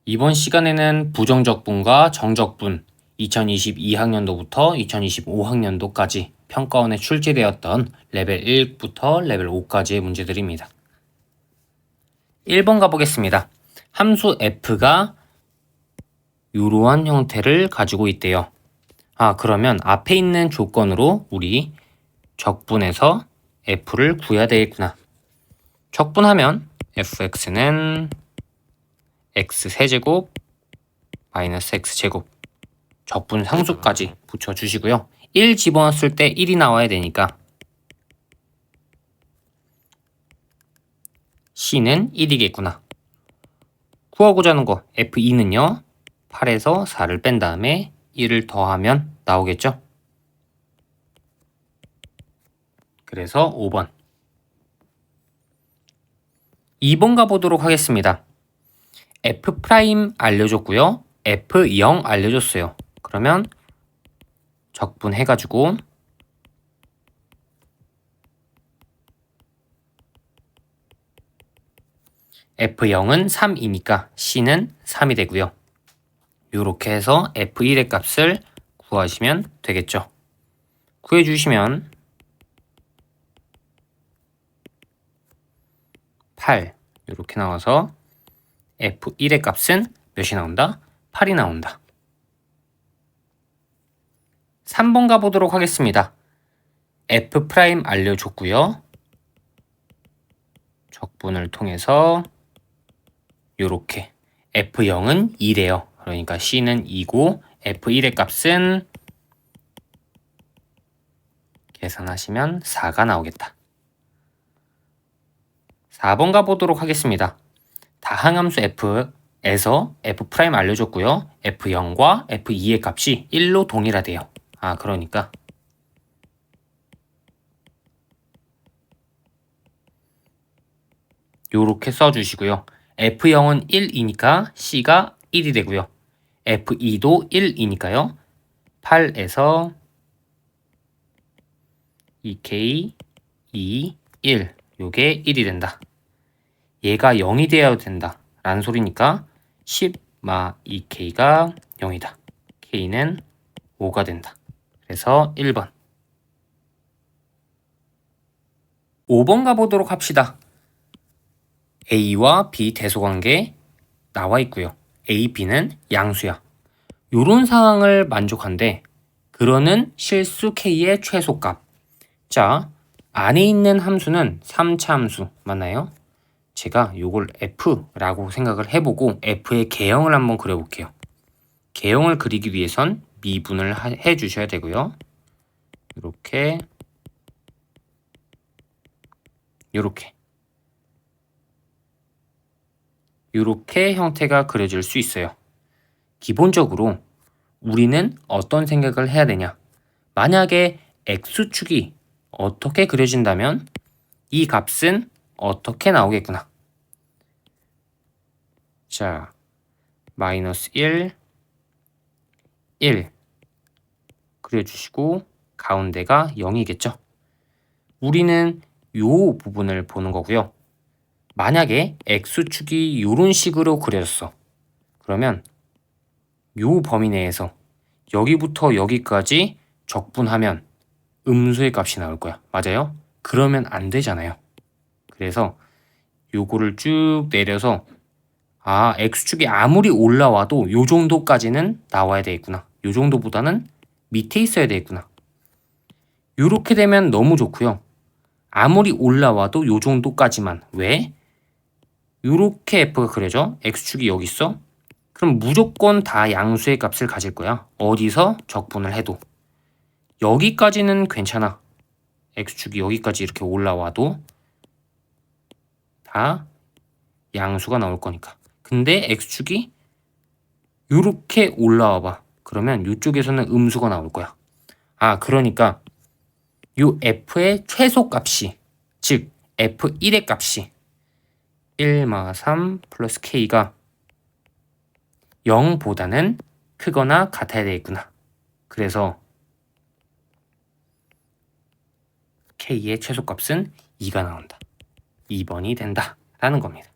이번 시간에는 부정적분과 정적분 2022학년도부터 2025학년도까지 평가원에 출제되었던 레벨 1부터 레벨 5까지의 문제들입니다. 1번 가보겠습니다. 함수 f가 이러한 형태를 가지고 있대요. 그러면 앞에 있는 조건으로 우리 적분해서 f를 구해야 되겠구나. 적분하면 fx는 x세제곱 마이너스 x제곱 적분 상수까지 붙여주시고요. 1 집어넣었을 때 1이 나와야 되니까 c는 1이겠구나. 구하고자 하는 거 f2는요. 8에서 4를 뺀 다음에 1을 더하면 나오겠죠. 그래서 5번. 2번 가보도록 하겠습니다. f' 알려줬고요. f0 알려줬어요. 그러면 적분해가지고 f0은 3이니까 c는 3이 되고요. 이렇게 해서 f1의 값을 구하시면 되겠죠. 구해주시면 8 이렇게 나와서 f1의 값은 몇이 나온다? 8이 나온다. 3번 가보도록 하겠습니다. f' 알려줬고요. 적분을 통해서 이렇게 f0은 2래요. 그러니까 c는 2고 f1의 값은 계산하시면 4가 나오겠다. 4번 가보도록 하겠습니다. 다항함수 f에서 f' 알려줬고요. f0과 f2의 값이 1로 동일하대요. 그러니까 요렇게 써주시고요. f0은 1이니까 c가 1이 되고요. f2도 1이니까요. 8에서 2k, 2, 1 요게 1이 된다. 얘가 0이 되어야 된다 라는 소리니까 10 마 2k가 0이다. k는 5가 된다. 그래서 1번. 5번 가보도록 합시다. A와 B 대소관계 나와 있고요. A, B는 양수야. 요런 상황을 만족한데 그러는 실수 K의 최소값. 자, 안에 있는 함수는 3차 함수 맞나요? 제가 요걸 F라고 생각을 해보고 F의 개형을 한번 그려볼게요. 개형을 그리기 위해선 미분을 해주셔야 되고요. 이렇게 이렇게 형태가 그려질 수 있어요. 기본적으로 우리는 어떤 생각을 해야 되냐? 만약에 x축이 어떻게 그려진다면 이 값은 어떻게 나오겠구나. 자, 마이너스 1, 1 그려주시고 가운데가 0이겠죠. 우리는 요 부분을 보는 거고요. 만약에 x축이 이런 식으로 그려졌어. 그러면 요 범위 내에서 여기부터 여기까지 적분하면 음수의 값이 나올 거야. 맞아요? 그러면 안 되잖아요. 그래서 요거를 쭉 내려서 x축이 아무리 올라와도 요 정도까지는 나와야 되겠구나. 요 정도보다는 밑에 있어야 되겠구나. 요렇게 되면 너무 좋고요. 아무리 올라와도 요 정도까지만. 왜? 요렇게 f가 그려져. x축이 여기 있어. 그럼 무조건 다 양수의 값을 가질 거야. 어디서 적분을 해도. 여기까지는 괜찮아. x축이 여기까지 이렇게 올라와도 다 양수가 나올 거니까. 근데 x축이 이렇게 올라와 봐. 그러면 이쪽에서는 음수가 나올 거야. 그러니까 요 f의 최소값이 즉 f1의 값이 1-3 플러스 k가 0보다는 크거나 같아야 되겠구나. 그래서 k의 최소값은 2가 나온다. 2번이 된다 라는 겁니다.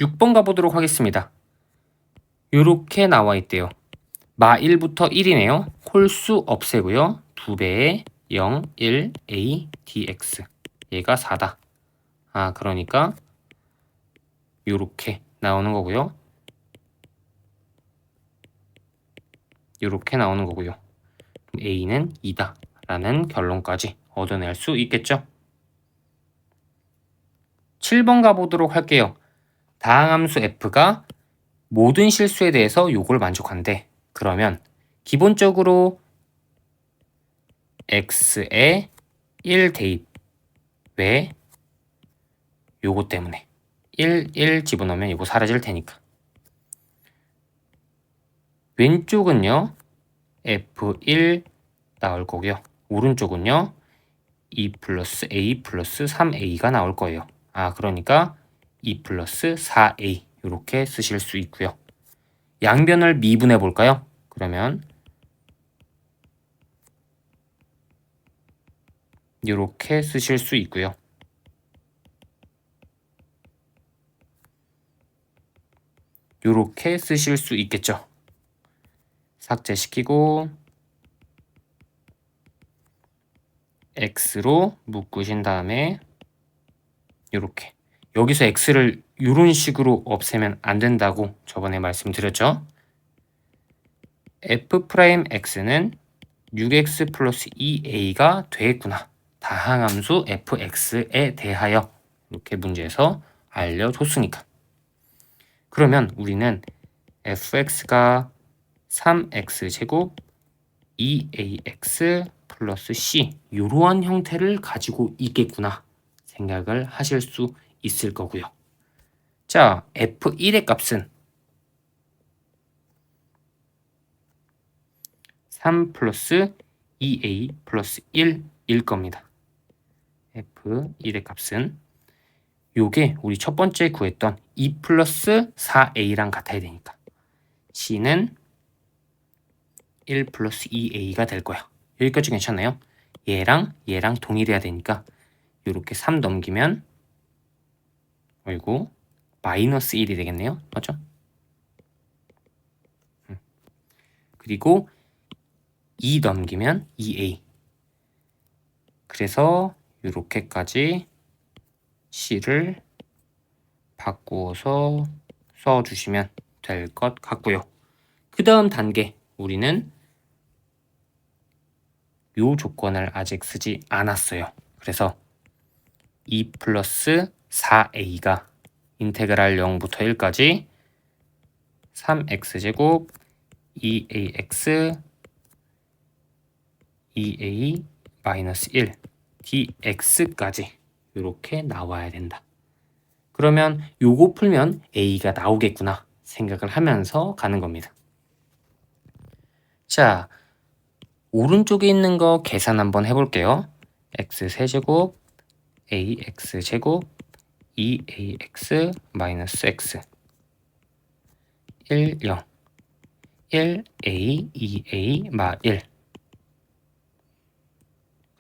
6번 가보도록 하겠습니다. 요렇게 나와 있대요. 마 1부터 1이네요. 홀수 없애고요. 2배의 0, 1, a, dx. 얘가 4다. 그러니까 요렇게 나오는 거고요. 요렇게 나오는 거고요. a는 2다 라는 결론까지 얻어낼 수 있겠죠. 7번 가보도록 할게요. 다항함수 f가 모든 실수에 대해서 요걸 만족한대. 그러면 기본적으로 x에 1 대입. 왜? 요거 때문에 1 집어넣으면 요거 사라질 테니까. 왼쪽은요 f1 나올 거고요. 오른쪽은요 2 플러스 a 플러스 3a가 나올 거예요. 그러니까 2 플러스 4a 이렇게 쓰실 수 있고요. 양변을 미분해 볼까요? 그러면 이렇게 쓰실 수 있고요. 이렇게 쓰실 수 있겠죠. 삭제시키고 x로 묶으신 다음에 이렇게 여기서 x를 이런 식으로 없애면 안 된다고 저번에 말씀드렸죠. f'x는 6x 플러스 2a가 되겠구나. 다항함수 fx에 대하여 이렇게 문제에서 알려줬으니까. 그러면 우리는 fx가 3x제곱 2ax 플러스 c 이러한 형태를 가지고 있겠구나 생각을 하실 수 있을 거고요. 자, f1의 값은 3 플러스 2a 플러스 1일 겁니다. f1의 값은 요게 우리 첫 번째 구했던 2 플러스 4a랑 같아야 되니까 c는 1 플러스 2a가 될 거야. 여기까지 괜찮나요? 얘랑 동일해야 되니까 이렇게 3 넘기면 어이구 마이너스 1이 되겠네요. 맞죠? 그리고 2 넘기면 2a. 그래서 이렇게까지 c를 바꾸어서 써주시면 될 것 같고요. 그 다음 단계 우리는 요 조건을 아직 쓰지 않았어요. 그래서 2 플러스 4a가 인테그랄 0부터 1까지 3x제곱 2ax 2a 마이너스 1 dx까지 이렇게 나와야 된다. 그러면 요거 풀면 a가 나오겠구나 생각을 하면서 가는 겁니다. 자, 오른쪽에 있는 거 계산 한번 해볼게요. x 세제곱 ax 제곱 2ax 마이너스 x 1, 0 1a, 2a, 마 1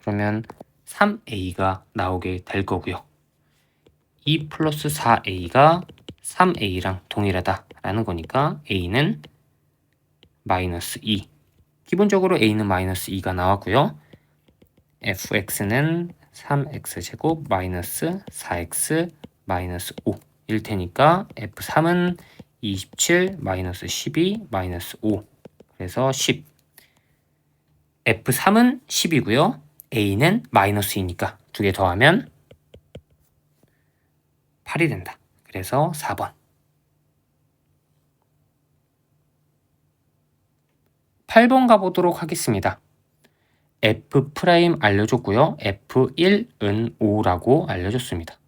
그러면 3a가 나오게 될 거고요. 2 플러스 4a가 3a랑 동일하다라는 거니까 a는 마이너스 2 기본적으로 a는 마이너스 2가 나왔고요. fx는 3x제곱 마이너스 4x 마이너스 5일 테니까 f3은 27 마이너스 12 마이너스 5 그래서 10 f3은 10이고요. a는 마이너스 2니까 두 개 더하면 8이 된다. 그래서 4번 8번 가보도록 하겠습니다. f' 알려줬고요. f1은 5라고 알려줬습니다.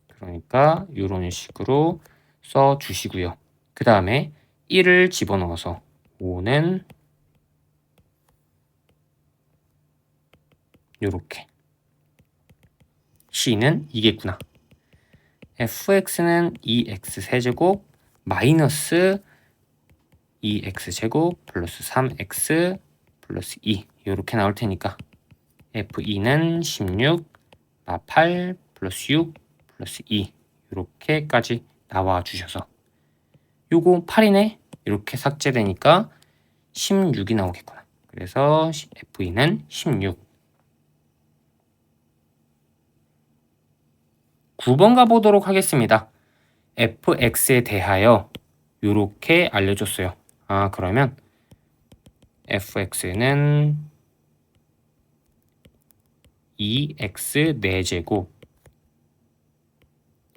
그러니까 이런 식으로 써주시고요. 그 다음에 1을 집어넣어서 5는 이렇게 c는 이겠구나. fx는 2x 세제곱 마이너스 2x제곱 플러스 3x 플러스 2 이렇게 나올 테니까 f2는 16 8 플러스 6 플러스 2 이렇게까지 나와 주셔서 요거 8이네 이렇게 삭제되니까 16이 나오겠구나. 그래서 F2는 16. 9번 가보도록 하겠습니다. fx에 대하여 이렇게 알려줬어요. 그러면 fx는 2x 4제곱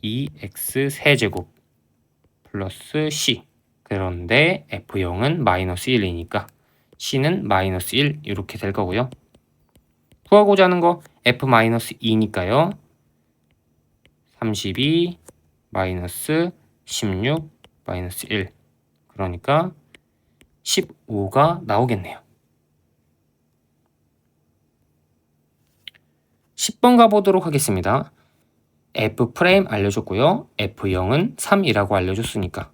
2x 세제곱 플러스 c. 그런데 f0은 마이너스 1이니까 c는 마이너스 1 이렇게 될 거고요. 구하고자 하는 거 f-2니까요. 32 마이너스 16 마이너스 1 그러니까 15가 나오겠네요. 10번 가보도록 하겠습니다. f' 알려줬고요. f0은 3이라고 알려줬으니까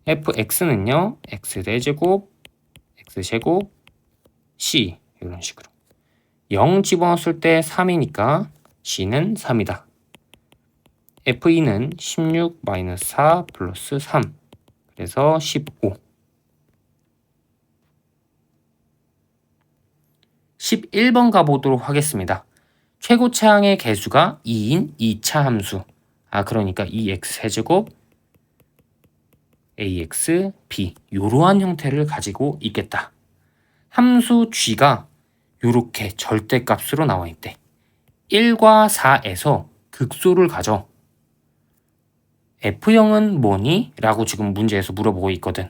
fx는요. x제곱 x제곱 c 이런 식으로 0 집어넣었을 때 3이니까 c는 3이다. f2는 16 마이너스 4 플러스 3 그래서 15. 11번 가보도록 하겠습니다. 최고차항의 개수가 2인 2차 함수. 그러니까 2x 세제곱 ax b 이러한 형태를 가지고 있겠다. 함수 g가 이렇게 절대값으로 나와 있대. 1과 4에서 극소를 가져. F0은 뭐니? 라고 지금 문제에서 물어보고 있거든.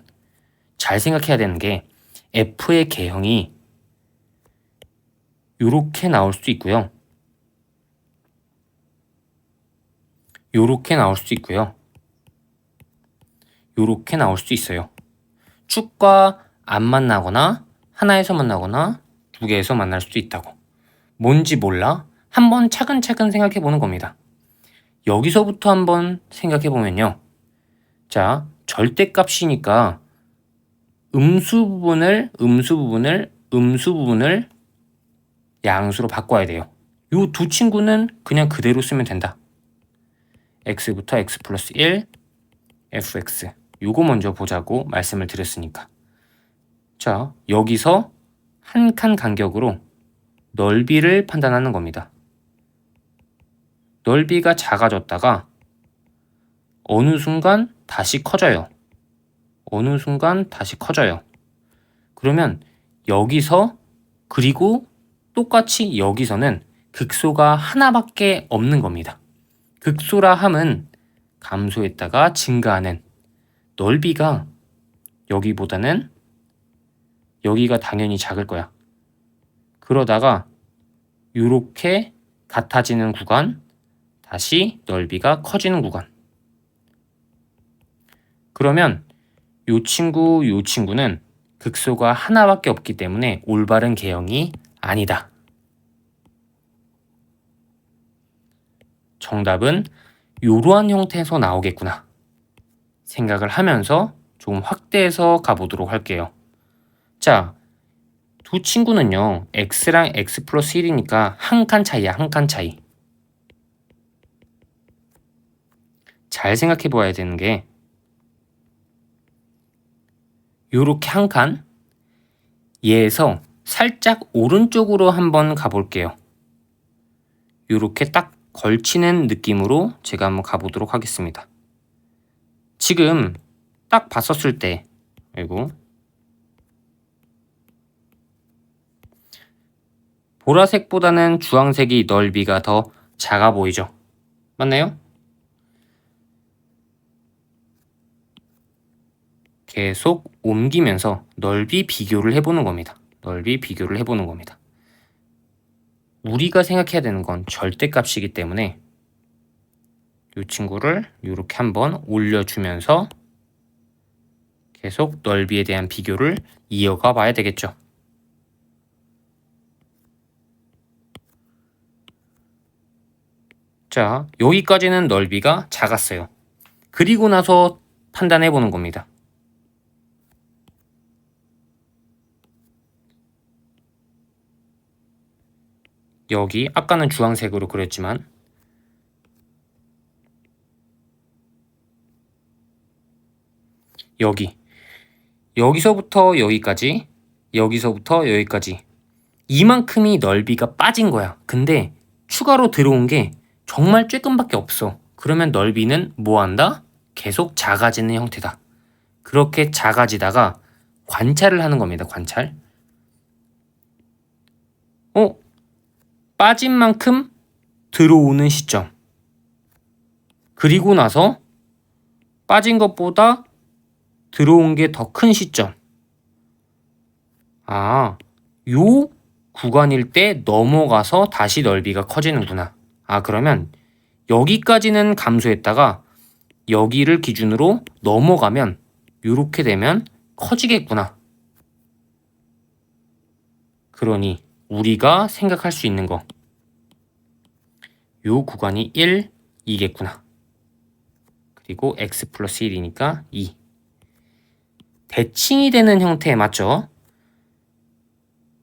잘 생각해야 되는 게 F의 개형이 이렇게 나올 수도 있고요. 이렇게 나올 수도 있고요. 이렇게 나올 수도 있어요. 축과 안 만나거나 하나에서 만나거나 두 개에서 만날 수도 있다고. 뭔지 몰라? 한번 차근차근 생각해 보는 겁니다. 여기서부터 한번 생각해 보면요. 자, 절대값이니까 음수 부분을 양수로 바꿔야 돼요. 이 두 친구는 그냥 그대로 쓰면 된다. x부터 x 플러스 1 fx 요거 먼저 보자고 말씀을 드렸으니까. 자, 여기서 한 칸 간격으로 넓이를 판단하는 겁니다. 넓이가 작아졌다가 어느 순간 다시 커져요. 어느 순간 다시 커져요. 그러면 여기서 그리고 똑같이 여기서는 극소가 하나밖에 없는 겁니다. 극소라 함은 감소했다가 증가하는 넓이가 여기보다는 여기가 당연히 작을 거야. 그러다가 이렇게 같아지는 구간, 다시 넓이가 커지는 구간. 그러면 요 친구는 극소가 하나밖에 없기 때문에 올바른 개형이 아니다. 정답은 이러한 형태에서 나오겠구나 생각을 하면서 좀 확대해서 가보도록 할게요. 자, 두 친구는요. x랑 x 플러스 1이니까 한 칸 차이야. 한 칸 차이. 잘 생각해 봐야 되는 게 요렇게 한 칸 얘에서 살짝 오른쪽으로 한번 가볼게요. 요렇게 딱 걸치는 느낌으로 제가 한번 가보도록 하겠습니다. 지금 딱 봤었을 때 아이고 보라색보다는 주황색이 넓이가 더 작아 보이죠? 맞나요? 계속 옮기면서 넓이 비교를 해보는 겁니다. 넓이 비교를 해보는 겁니다. 우리가 생각해야 되는 건 절대값이기 때문에 이 친구를 이렇게 한번 올려주면서 계속 넓이에 대한 비교를 이어가 봐야 되겠죠. 자, 여기까지는 넓이가 작았어요. 그리고 나서 판단해 보는 겁니다. 여기 아까는 주황색으로 그렸지만 여기서부터 여기까지, 여기서부터 여기까지 이만큼이 넓이가 빠진 거야. 근데 추가로 들어온 게 정말 쬐끔밖에 없어. 그러면 넓이는 뭐 한다? 계속 작아지는 형태다. 그렇게 작아지다가 관찰을 하는 겁니다. 관찰. 빠진 만큼 들어오는 시점. 그리고 나서 빠진 것보다 들어온 게 더 큰 시점. 요 구간일 때 넘어가서 다시 넓이가 커지는구나. 그러면 여기까지는 감소했다가 여기를 기준으로 넘어가면 이렇게 되면 커지겠구나. 그러니 우리가 생각할 수 있는 거, 요 구간이 1, 2겠구나. 그리고 x 플러스 1이니까 2. 대칭이 되는 형태 맞죠?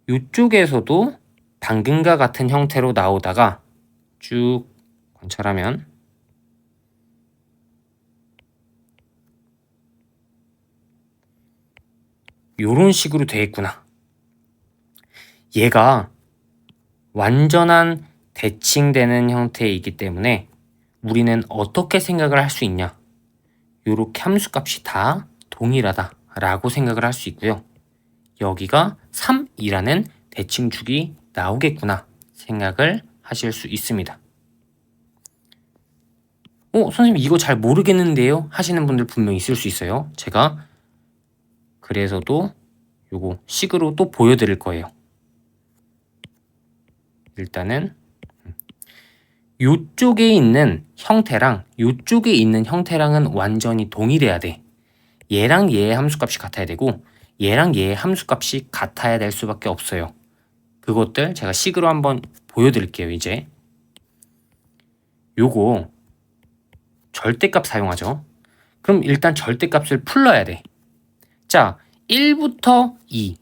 이쪽에서도 방금과 같은 형태로 나오다가 쭉 관찰하면 요런 식으로 되겠구나. 얘가 완전한 대칭되는 형태이기 때문에 우리는 어떻게 생각을 할 수 있냐? 요렇게 함수값이 다 동일하다 라고 생각을 할 수 있고요. 여기가 3이라는 대칭축이 나오겠구나 생각을 하실 수 있습니다. 선생님 이거 잘 모르겠는데요? 하시는 분들 분명히 있을 수 있어요. 제가 그래서도 요거 식으로 또 보여드릴 거예요. 일단은 요쪽에 있는 형태랑 요쪽에 있는 형태랑은 완전히 동일해야 돼. 얘랑 얘의 함수값이 같아야 되고 얘랑 얘의 함수값이 같아야 될 수밖에 없어요. 그것들 제가 식으로 한번 보여드릴게요. 이제 요거 절대값 사용하죠. 그럼 일단 절대값을 풀러야 돼. 자, 1부터 2,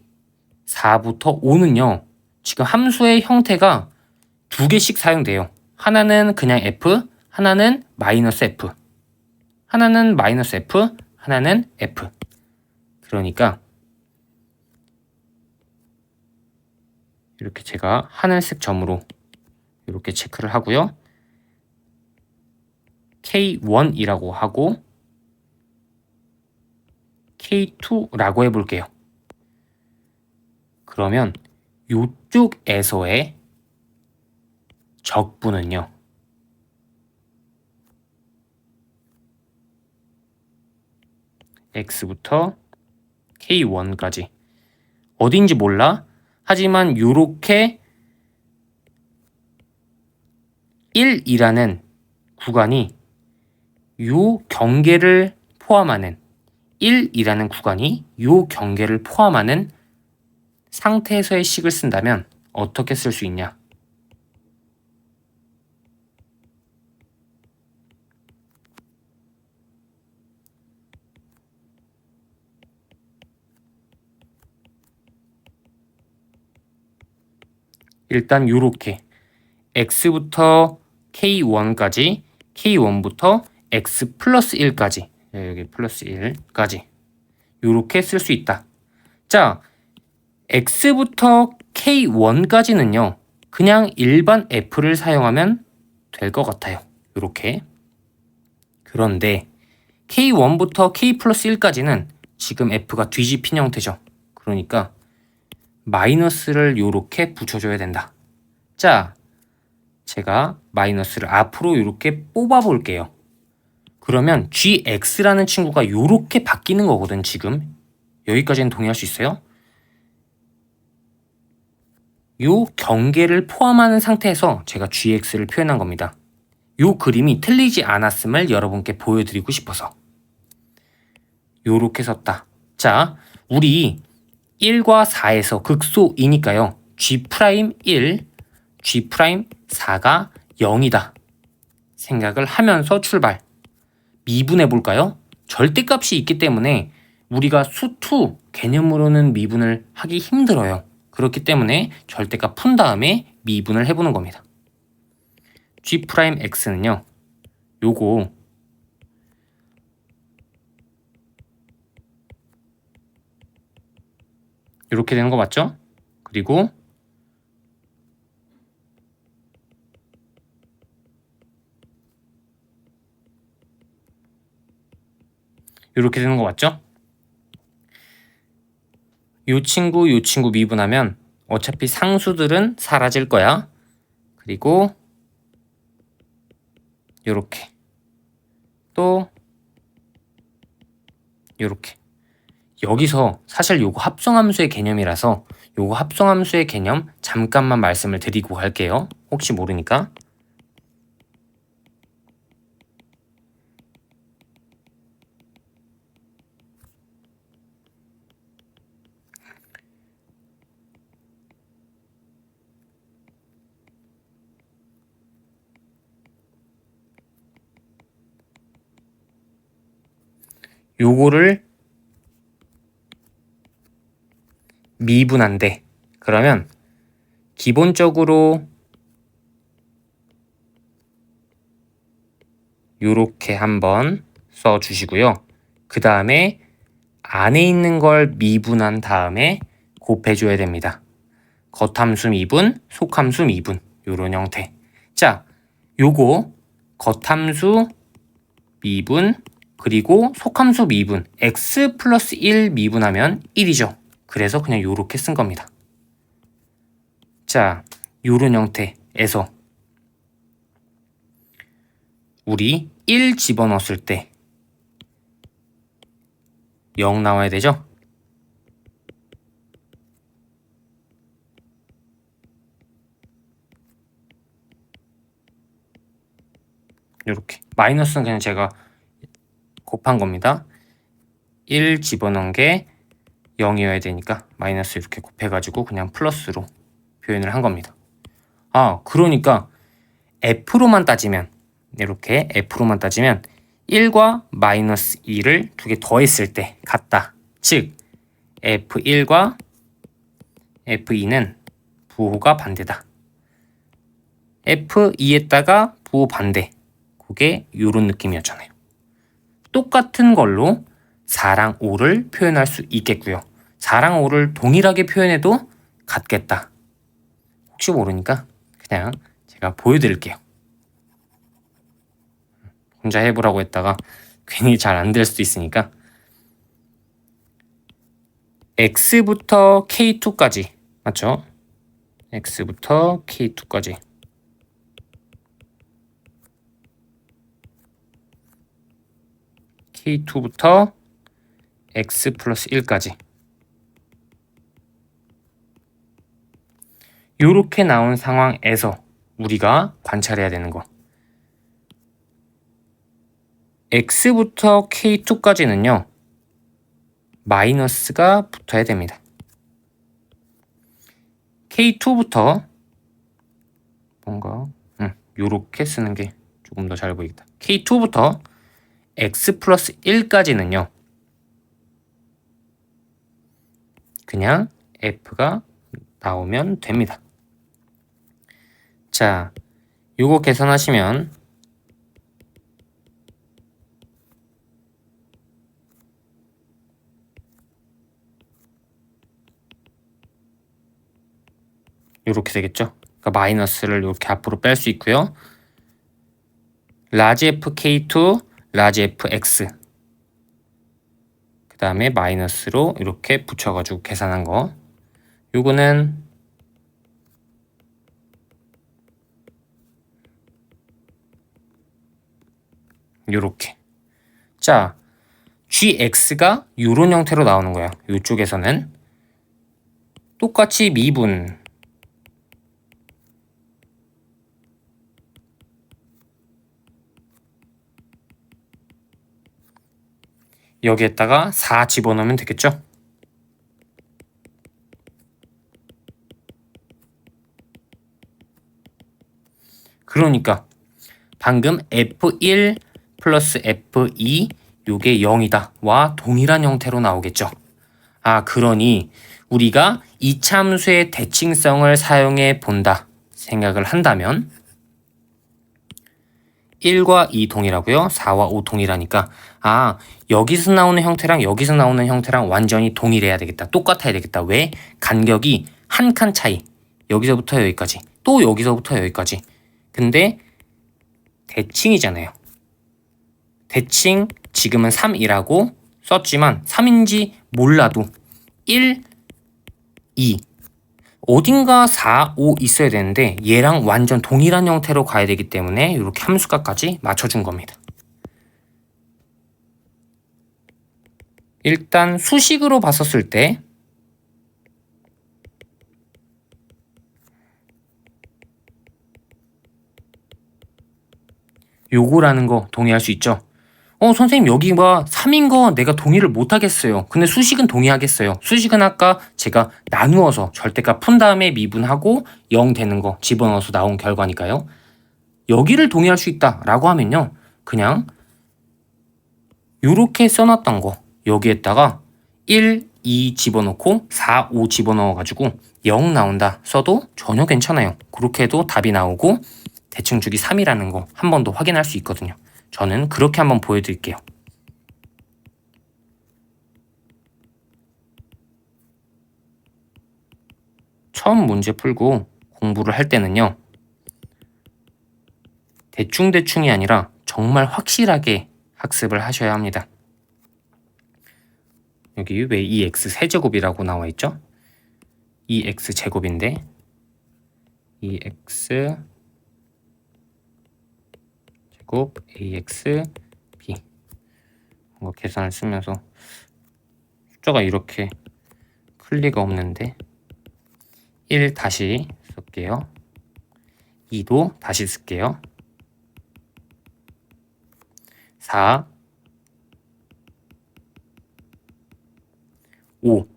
4부터 5는요. 지금 함수의 형태가 두 개씩 사용돼요. 하나는 그냥 f, 하나는 마이너스 f. 하나는 마이너스 f, 하나는 f. 그러니까 이렇게 제가 하늘색 점으로 이렇게 체크를 하고요. K1이라고 하고 K2라고 해볼게요. 그러면 이쪽에서의 적분은요. X부터 K1까지 어딘지 몰라? 하지만 요렇게 1이라는 구간이 요 경계를 포함하는 1이라는 구간이 요 경계를 포함하는 상태에서의 식을 쓴다면 어떻게 쓸 수 있냐? 일단 요렇게 x부터 k1까지 k1부터 x 플러스 1까지 여기 플러스 1까지 요렇게 쓸 수 있다. 자, x부터 k1까지는요. 그냥 일반 f를 사용하면 될 것 같아요. 요렇게. 그런데 k1부터 k 플러스 1까지는 지금 f가 뒤집힌 형태죠. 그러니까 마이너스를 요렇게 붙여줘야 된다. 자, 제가 마이너스를 앞으로 이렇게 뽑아 볼게요. 그러면 gx라는 친구가 요렇게 바뀌는 거거든. 지금 여기까지는 동의할 수 있어요? 요 경계를 포함하는 상태에서 제가 gx를 표현한 겁니다. 요 그림이 틀리지 않았음을 여러분께 보여드리고 싶어서 요렇게 썼다. 자, 우리 1과 4에서 극소이니까요. G'1, G'4가 0이다. 생각을 하면서 출발. 미분해 볼까요? 절대값이 있기 때문에 우리가 수2 개념으로는 미분을 하기 힘들어요. 그렇기 때문에 절대값 푼 다음에 미분을 해보는 겁니다. G'X는요. 요거 이렇게 되는 거 맞죠? 그리고 이렇게 되는 거 맞죠? 요 친구 미분하면 어차피 상수들은 사라질 거야. 그리고 요렇게 또 요렇게 여기서 사실 요거 합성함수의 개념이라서 요거 합성함수의 개념 잠깐만 말씀을 드리고 갈게요. 혹시 모르니까. 요거를 미분한데 그러면 기본적으로 요렇게 한번 써주시고요. 그 다음에 안에 있는 걸 미분한 다음에 곱해줘야 됩니다. 겉함수 미분, 속함수 미분 요런 형태. 자, 요거 겉함수 미분 그리고 속함수 미분 x 플러스 1 미분하면 1이죠. 그래서 그냥 요렇게 쓴 겁니다. 자, 요런 형태에서 우리 1 집어넣었을 때 0 나와야 되죠? 요렇게 마이너스는 그냥 제가 곱한 겁니다. 1 집어넣은 게 0이어야 되니까 마이너스 이렇게 곱해가지고 그냥 플러스로 표현을 한 겁니다. 아, 그러니까 F로만 따지면 이렇게 F로만 따지면 1과 마이너스 2를 두 개 더했을 때 같다. 즉 F1과 F2는 부호가 반대다. F2에다가 부호 반대. 그게 요런 느낌이었잖아요. 똑같은 걸로 4랑 5를 표현할 수 있겠고요. 4랑 5를 동일하게 표현해도 같겠다. 혹시 모르니까 그냥 제가 보여드릴게요. 혼자 해보라고 했다가 괜히 잘 안 될 수도 있으니까. X부터 K2까지 맞죠? X부터 K2까지 K2부터 X 플러스 1까지 이렇게 나온 상황에서 우리가 관찰해야 되는 거 X부터 K2까지는요 마이너스가 붙어야 됩니다. K2부터 뭔가 요렇게 쓰는 게 조금 더 잘 보이겠다. K2부터 X 플러스 1까지는요 그냥 F가 나오면 됩니다. 자, 요거 계산하시면 요렇게 되겠죠? 그러니까 마이너스를 이렇게 앞으로 뺄 수 있고요. 라지 F K2, 라지 F X 그 다음에 마이너스로 이렇게 붙여가지고 계산한 거 요거는 요렇게 자 GX가 요런 형태로 나오는 거야. 요쪽에서는 똑같이 미분 여기에다가 4 집어넣으면 되겠죠? 그러니까 방금 F1 플러스 F2 요게 0이다 와 동일한 형태로 나오겠죠. 아, 그러니 우리가 이차 함수의 대칭성을 사용해 본다. 생각을 한다면 1과 2 동일하고요. 4와 5 동일하니까 여기서 나오는 형태랑 여기서 나오는 형태랑 완전히 동일해야 되겠다. 똑같아야 되겠다. 왜? 간격이 한 칸 차이. 여기서부터 여기까지. 또 여기서부터 여기까지. 근데 대칭이잖아요. 대칭 지금은 3이라고 썼지만 3인지 몰라도 1, 2 어딘가 4, 5 있어야 되는데 얘랑 완전 동일한 형태로 가야 되기 때문에 이렇게 함수값까지 맞춰준 겁니다. 일단 수식으로 봤었을 때 요거라는 거 동의할 수 있죠? 선생님 여기가 3인 거 내가 동의를 못 하겠어요. 근데 수식은 동의하겠어요. 수식은 아까 제가 나누어서 절대값 푼 다음에 미분하고 0 되는 거 집어넣어서 나온 결과니까요. 여기를 동의할 수 있다라고 하면요. 그냥 요렇게 써놨던 거 여기에다가 1, 2 집어넣고 4, 5 집어넣어가지고 0 나온다 써도 전혀 괜찮아요. 그렇게 해도 답이 나오고 대칭축이 3이라는 거 한 번 더 확인할 수 있거든요. 저는 그렇게 한번 보여드릴게요. 처음 문제 풀고 공부를 할 때는요. 대충대충이 아니라 정말 확실하게 학습을 하셔야 합니다. 여기 왜 2x 세제곱이라고 나와 있죠? 2x 제곱인데 2x 제곱 ax b 이거 계산을 쓰면서 숫자가 이렇게 클 리가 없는데 1 다시 쓸게요. 2도 다시 쓸게요. 4 5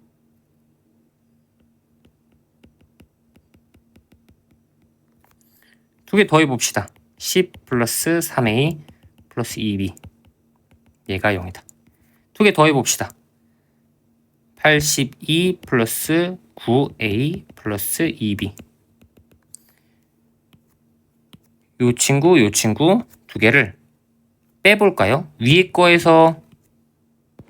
두 개 더해 봅시다. 10 플러스 3a 플러스 2b 얘가 0이다. 두 개 더해 봅시다. 82 플러스 9a 플러스 2b 요 친구 두 개를 빼볼까요? 위에 거에서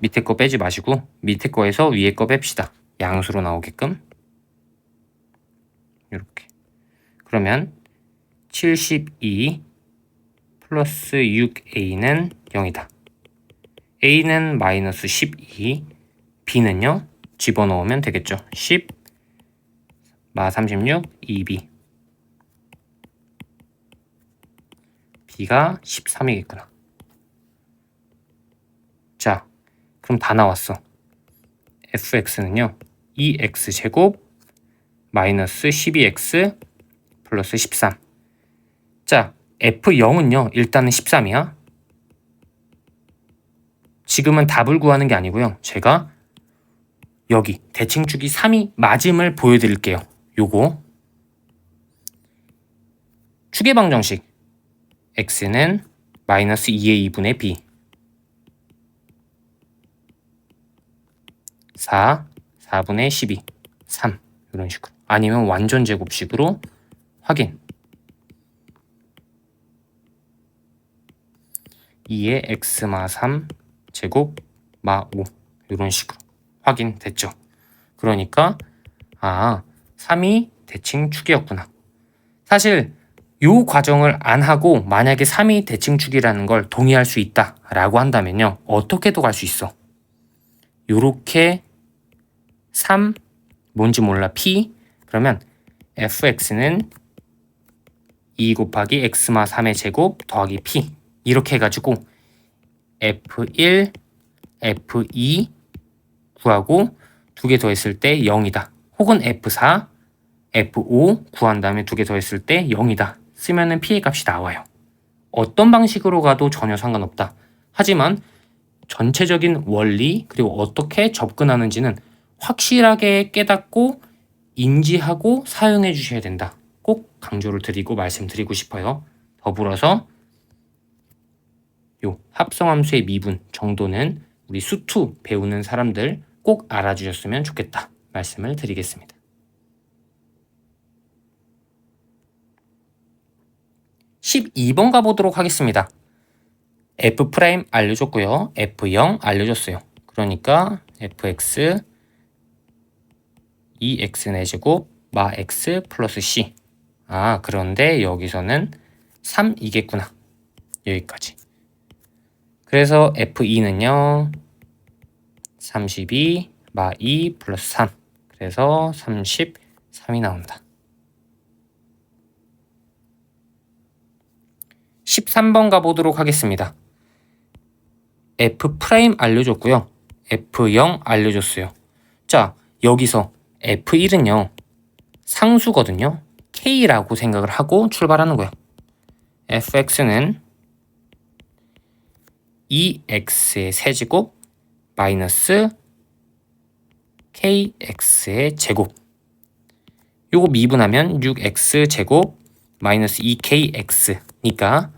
밑에 거 빼지 마시고 밑에 거에서 위에 거 뺍시다. 양수로 나오게끔 이렇게. 그러면 72 플러스 6a는 0이다. a는 마이너스 12, b는요 집어넣으면 되겠죠. 10 마 36 2b b가 13이겠구나. 자, 그럼 다 나왔어. fx는요 2x 제곱 마이너스 12x 플러스 13. 자, f0은요 일단은 13이야. 지금은 답을 구하는 게 아니고요. 제가 여기 대칭축이 3이 맞음을 보여드릴게요. 요거 축의 방정식 x는 마이너스 2의 2분의 b 4분의 12 3 이런 식으로 아니면 완전 제곱식으로 확인 2의 x 마 3 제곱 마 5 이런 식으로 확인됐죠. 그러니까 3이 대칭축이었구나. 사실 요 과정을 안 하고 만약에 3이 대칭축이라는 걸 동의할 수 있다라고 한다면요. 어떻게도 갈 수 있어. 요렇게 3 뭔지 몰라 p 그러면 fx는 2 곱하기 x마 3의 제곱 더하기 p 이렇게 해가지고 f1, f2 구하고 두 개 더했을 때 0이다. 혹은 f4, f5 구한 다음에 두 개 더했을 때 0이다. 쓰면은 p의 값이 나와요. 어떤 방식으로 가도 전혀 상관없다. 하지만 전체적인 원리 그리고 어떻게 접근하는지는 확실하게 깨닫고 인지하고 사용해 주셔야 된다. 꼭 강조를 드리고 말씀드리고 싶어요. 더불어서 요 합성함수의 미분 정도는 우리 수투 배우는 사람들 꼭 알아주셨으면 좋겠다 말씀을 드리겠습니다. 12번 가보도록 하겠습니다. f' 알려줬고요. f0 알려줬어요. 그러니까 fx 2x 제곱 마 x 플러스 c. 그런데 여기서는 3이겠구나. 여기까지. 그래서 f2는요. 32 마 2 플러스 3. 그래서 33이 나온다. 13번 가보도록 하겠습니다. f' 알려줬고요. f0 알려줬어요. 자, 여기서 f1은요. 상수거든요. k라고 생각을 하고 출발하는 거예요. fx는 2x의 세제곱 마이너스 kx의 제곱. 요거 미분하면 6x 제곱 마이너스 2kx니까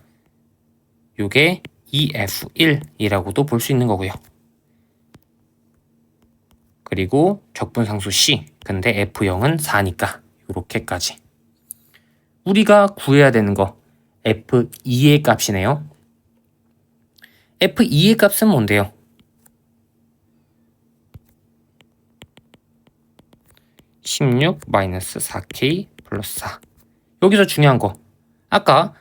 요게 2f1이라고도 볼 수 있는 거고요. 그리고 적분상수 c. 근데 f0은 4니까 요렇게까지. 우리가 구해야 되는 거 f2의 값이네요. f2의 값은 뭔데요? (16-4k 플러스 4) 여기서 중요한 거 아까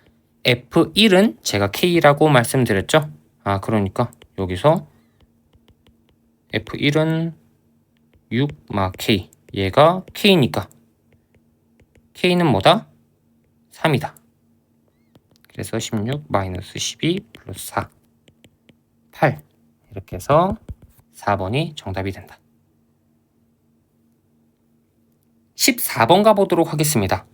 f1은 제가 k라고 말씀드렸죠? 그러니까 여기서 f1은 6-k 얘가 k니까 k는 뭐다? 3이다. 그래서 16-12 플러스 4 8 이렇게 해서 4번이 정답이 된다. 14번 가보도록 하겠습니다.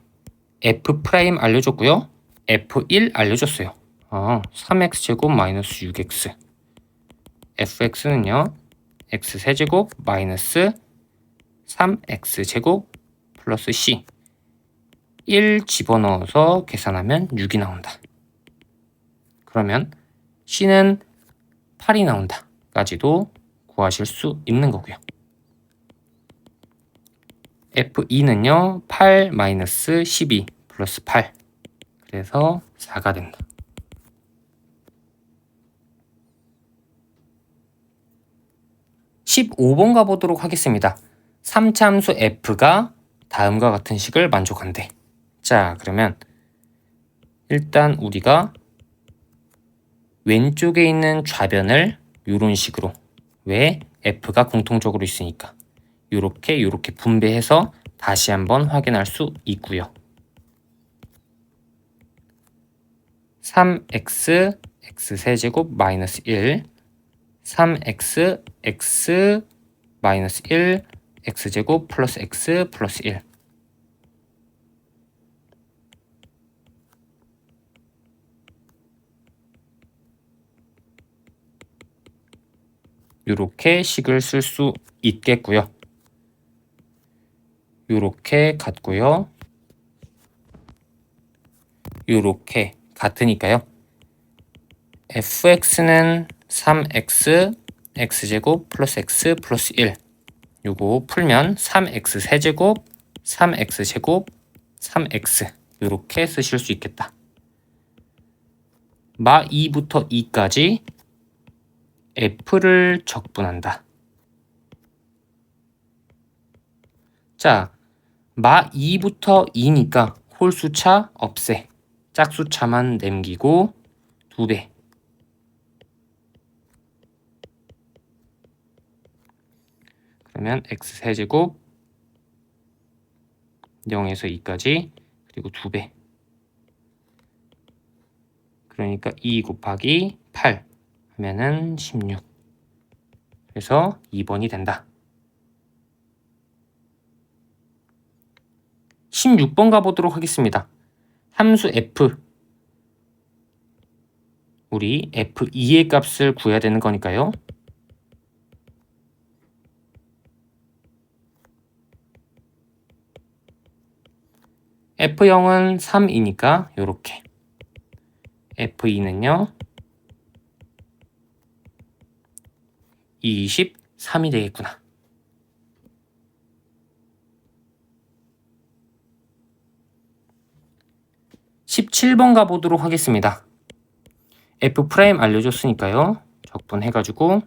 f' 알려줬고요. f1 알려줬어요. 3x제곱 마이너스 6x. fx는요. x세제곱 마이너스 3x제곱 플러스 c. 1 집어넣어서 계산하면 6이 나온다. 그러면 c는 8이 나온다. 까지도 구하실 수 있는 거고요. f2는요. 8 마이너스 12 플러스 8. 그래서 4가 된다. (15번) 가보도록 하겠습니다. 3차함수 f가 다음과 같은 식을 만족한대. 자, 그러면 일단 우리가 왼쪽에 있는 좌변을 이런 식으로, 왜? f가 공통적으로 있으니까 요렇게 분배해서 다시 한번 확인할 수 있고요. 3x x세제곱 마이너스 1 3x x 마이너스 1 x제곱 플러스 x 플러스 1 요렇게 식을 쓸 수 있겠고요. 요렇게 같고요. 요렇게 같으니까요. fx는 3x x제곱 플러스 x 플러스 1 요거 풀면 3x 세제곱 3x 제곱 3x 요렇게 쓰실 수 있겠다. 마 2부터 2까지 f를 적분한다. 자, 마 2부터 2니까 홀수차 없애. 짝수차만 남기고 2배. 그러면 x세제곱 0에서 2까지 그리고 2배. 그러니까 2 곱하기 8 하면은 16. 그래서 2번이 된다. 16번 가보도록 하겠습니다. 함수 f. 우리 f2의 값을 구해야 되는 거니까요. f0은 3이니까 요렇게. f2는요. 23이 되겠구나. 17번 가보도록 하겠습니다. F' 알려줬으니까요. 적분해가지고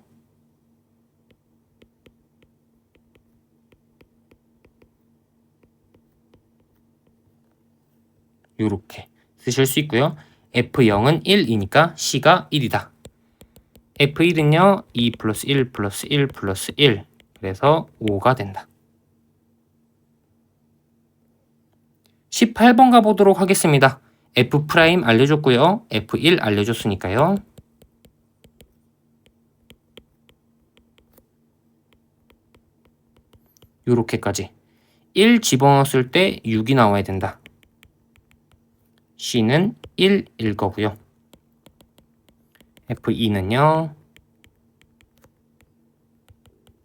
요렇게 쓰실 수 있고요. F0은 1이니까 C가 1이다. F1은요. 2 플러스 1 플러스 1 플러스 1 그래서 5가 된다. 18번 가보도록 하겠습니다. F' 알려줬고요. F1 알려줬으니까요. 요렇게까지 1 집어넣었을 때 6이 나와야 된다. C는 1일 거고요. F2는요.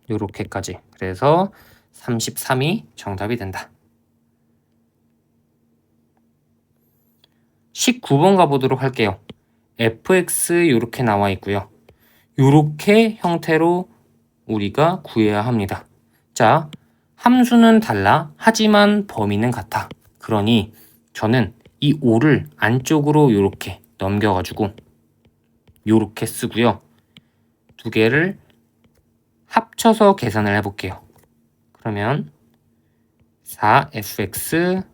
요렇게까지. 그래서 33이 정답이 된다. 19번 가보도록 할게요. fx 요렇게 나와 있고요. 요렇게 형태로 우리가 구해야 합니다. 자, 함수는 달라. 하지만 범위는 같아. 그러니 저는 이 5를 안쪽으로 요렇게 넘겨가지고 요렇게 쓰고요. 두 개를 합쳐서 계산을 해볼게요. 그러면 4fx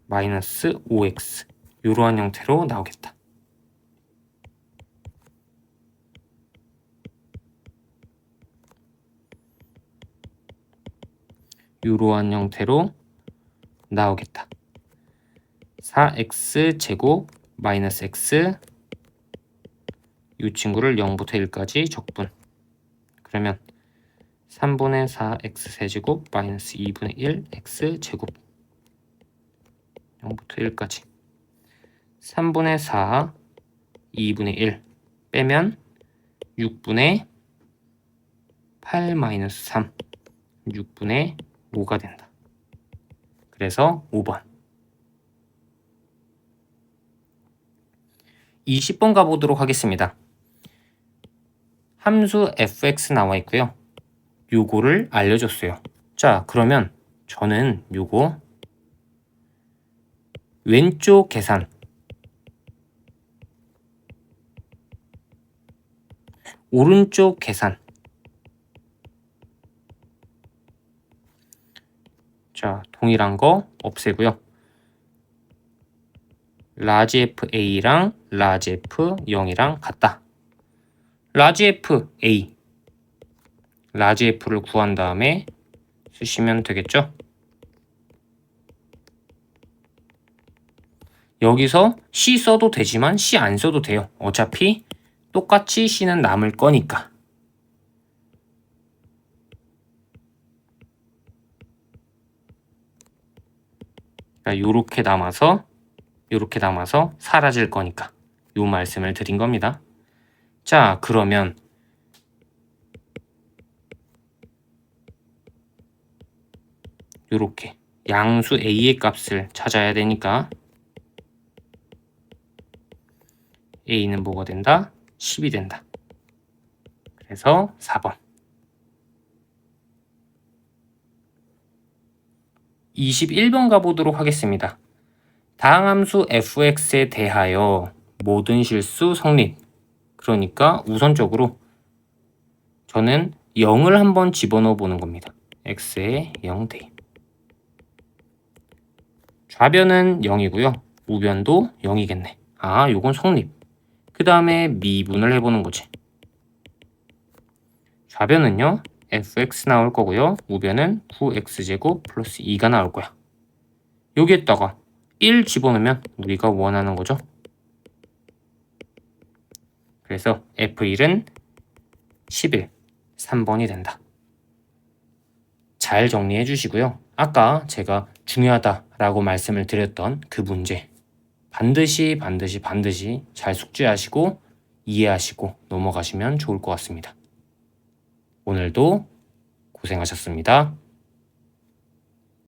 마이너스 5x 이러한 형태로 나오겠다. 이러한 형태로 나오겠다. 4x 제곱 마이너스 x 이 친구를 0부터 1까지 적분. 그러면 3분의 4x 세제곱 마이너스 2분의 1 x 제곱 0부터 1까지 3분의 4 2분의 1 빼면 6분의 8 마이너스 3 6분의 5가 된다. 그래서 5번. 20번 가보도록 하겠습니다. 함수 fx 나와 있고요. 요거를 알려줬어요. 자, 그러면 저는 요거 왼쪽 계산 오른쪽 계산 자, 동일한 거 없애고요. 라지 FA랑 라지 F0이랑 같다. 라지 FA 라지 F를 구한 다음에 쓰시면 되겠죠? 여기서 C 써도 되지만 C 안 써도 돼요. 어차피 똑같이 C는 남을 거니까. 요렇게 남아서 사라질 거니까 요 말씀을 드린 겁니다. 자, 그러면 요렇게 양수 A의 값을 찾아야 되니까 A는 뭐가 된다? 10이 된다. 그래서 4번. 21번 가보도록 하겠습니다. 다항함수 fx에 대하여 모든 실수 성립. 그러니까 우선적으로 저는 0을 한번 집어넣어 보는 겁니다. x에 0 대입. 좌변은 0이고요. 우변도 0이겠네. 아, 요건 성립. 그 다음에 미분을 해보는 거지. 좌변은요. fx 나올 거고요. 우변은 9x제곱 플러스 2가 나올 거야. 여기에다가 1 집어넣으면 우리가 원하는 거죠. 그래서 F1은 11, 3번이 된다. 잘 정리해 주시고요. 아까 제가 중요하다라고 말씀을 드렸던 그 문제 반드시 잘 숙지하시고 이해하시고 넘어가시면 좋을 것 같습니다. 오늘도 고생하셨습니다.